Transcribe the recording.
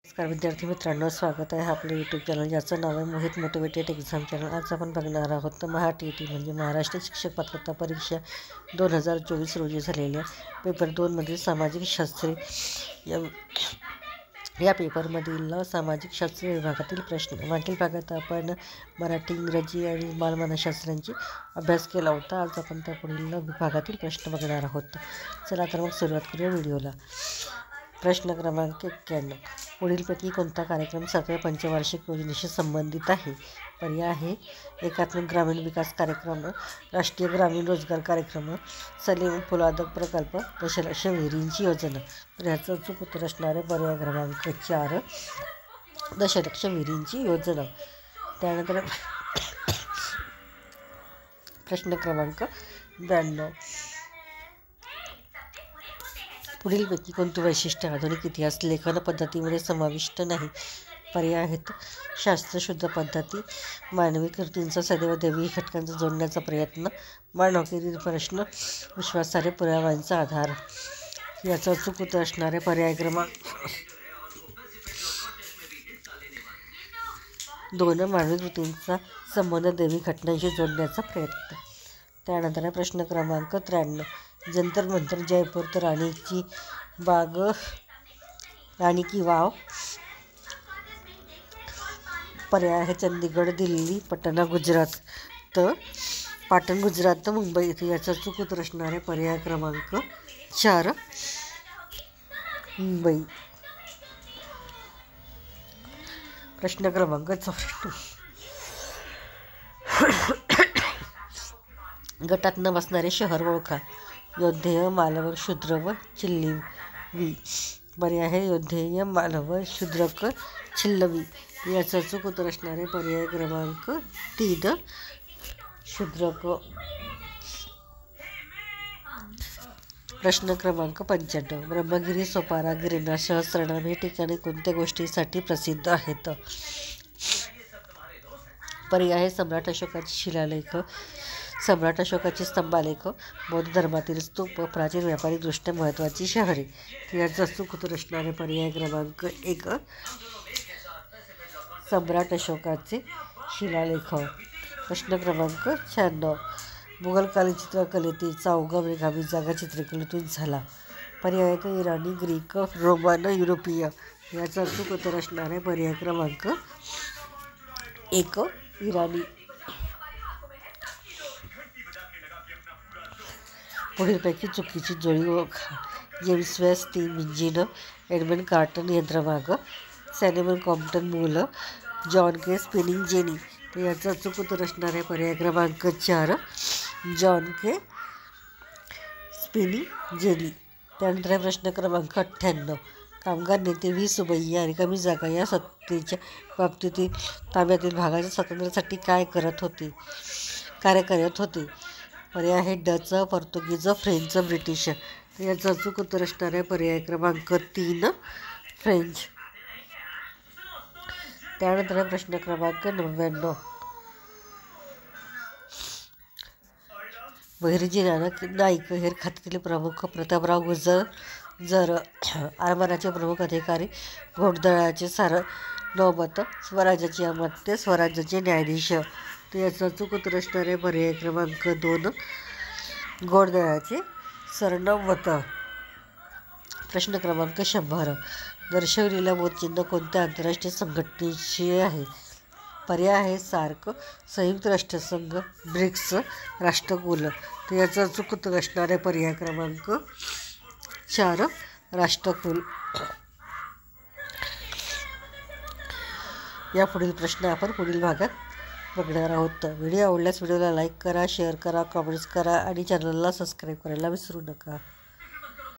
नमस्कार विद्यार्थी मित्रांनो, स्वागत आहे आपलं यूट्यूब चॅनल ज्याचं नाव आहे मोहित मोटिवेटेड एक्झाम चॅनल। आज आपण बघणार आहोत MHATET म्हणजे महाराष्ट्र शिक्षक पात्रता परीक्षा 2024 रोजी झालेल्या पेपर 2मधील सामाजिक शास्त्र या पेपरमधील सामाजिक शास्त्र विभागातील प्रश्न। मागील भागात आपण मराठी, इंग्रजी आणि बालमानसशास्त्रांची अभ्यास केला होता। आज आपण त्या पुढील विभागातील प्रश्न बघणार आहोत। चला तर मग सुरुवात करूया व्हिडिओला। प्रश्न क्रमांक 91, पुढीलपैकी कोणता कार्यक्रम 7व्या पंचवार्षिक योजनेशी संबंधित आहे? पर्याय आहे एकात्मिक ग्रामीण विकास कार्यक्रम, राष्ट्रीय ग्रामीण रोजगार कार्यक्रम, सलीम फुलादक प्रकल्प, दशलक्ष विहिरींची योजना। तर याचं अचूक उत्तर असणारे पर्याय क्रमांक 4, दशलक्ष विहिरींची योजना। त्यानंतर प्रश्न क्रमांक 92, पुढीलपैकी कोणती वैशिष्ट्ये आधुनिक इतिहास लेखन पद्धतीमध्ये समाविष्ट नाही? पर्याय आहेत शास्त्रशुद्ध पद्धती, मानवी कृतींचा सदैव दैवी घटकांचा जोडण्याचा प्रयत्न, मानवकेतील प्रश्न, विश्वासार्ह पुराव्यांचा आधार। याचा अचूक उत्तर असणारे पर्याय क्रमांक 2, मानवी कृतींचा संबंध दैवी घटनांशी जोडण्याचा प्रयत्न। त्यानंतर प्रश्न क्रमांक 93, जंतर मंतर जयपूर तर राणीची बाग, राणी की वाव। पर्याय आहे चंदीगड, दिल्ली, पटना गुजरात, तर पाटण गुजरात, मुंबई। याचा अचूक उत्तर असणारे पर्याय क्रमांक 4, मुंबई। प्रश्न क्रमांक 94, गटात न बसणारे शहर ओळखा। योद्धेय, मालवण, शूद्रक, चिल्लवी। पर्याय आहे योद्धेय, मालवण, शूद्रक, चिल्लवी। याचा अचूक उत्तर असणारे पर्याय क्रमांक 3, शूद्रक। प्रश्न क्रमांक 95, ब्रह्मगिरी, सोपारा, गिरणा, सहस्त्रनाम हे ठिकाणे कोणत्या गोष्टीसाठी प्रसिद्ध आहेत? पर्याय आहे सम्राट अशोकाचे शिलालेख, सम्राट अशोकाचे स्तंभालेख, बौद्ध धर्मातील स्तूप, प्राचीन व्यापारिकदृष्ट्या महत्त्वाची शहरे। याचा अचूक उत्तर असणारे पर्याय क्रमांक 1, सम्राट अशोकाचे शिलालेख। प्रश्न क्रमांक 96, मुघलकालीन चित्रकलेचा उगम रिकामी जागा चित्रकलेतून झाला। पर्याय आहेत इराणी, ग्रीक, रोमन, युरोपीय। याचा अचूक उत्तर असणारे पर्याय क्रमांक 1, इराणी। पुढीलपैकी चुकीची जोडी ओळखा। James Webb steam engine, Edmund carton यंत्रमाग, सॅम्युएल क्रॉम्प्टन मूल, जॉन के स्पिनिंग जेनी। तर याचा अचूक उत्तर असणारे पर्याय क्रमांक 4, जॉन के स्पिनिंग जेनी। त्यानंतर प्रश्न क्रमांक 98, कामगार नेते व्ही सुबैया रिकामी जागा या सत्तेच्या बाबतीतील ताब्यातील भागाच्या स्वातंत्र्यासाठी कार्य करत होते। पर्याय आहे डच, पोर्तुगीज, फ्रेंच, ब्रिटिश। याचा अचूक उत्तर असणारे पर्याय क्रमांक 3, फ्रेंच। त्यानंतर प्रश्न क्रमांक 99, बहिर्जी नाईक हेर खात्यातील प्रमुख, प्रतापराव गुजर आरमाराचे प्रमुख अधिकारी, घोडदळाचे सार्वभौमत्व, स्वराज्याचे अमात्य, स्वराज्याचे न्यायाधीश। तर याचा अचूक उत्तर असणारे पर्याय क्रमांक 2, घोडदळाचे सार्वभौमत्व। प्रश्न क्रमांक 100, दर्शविलेल्या बोधचिन्ह कोणत्या आंतरराष्ट्रीय संघटनेचे आहे? पर्याय आहे सार्क, संयुक्त राष्ट्रसंघ, ब्रिक्स, राष्ट्रकुल। तर याचा अचूक उत्तर असणारे पर्याय क्रमांक 4, राष्ट्रकुल। या पुढील प्रश्न आपण पुढील भागात बघणार आहोत। व्हिडिओ आवडल्यास व्हिडिओला लाईक करा, शेअर करा, कमेंट्स करा आणि चॅनलला सबस्क्राईब करायला विसरू नका।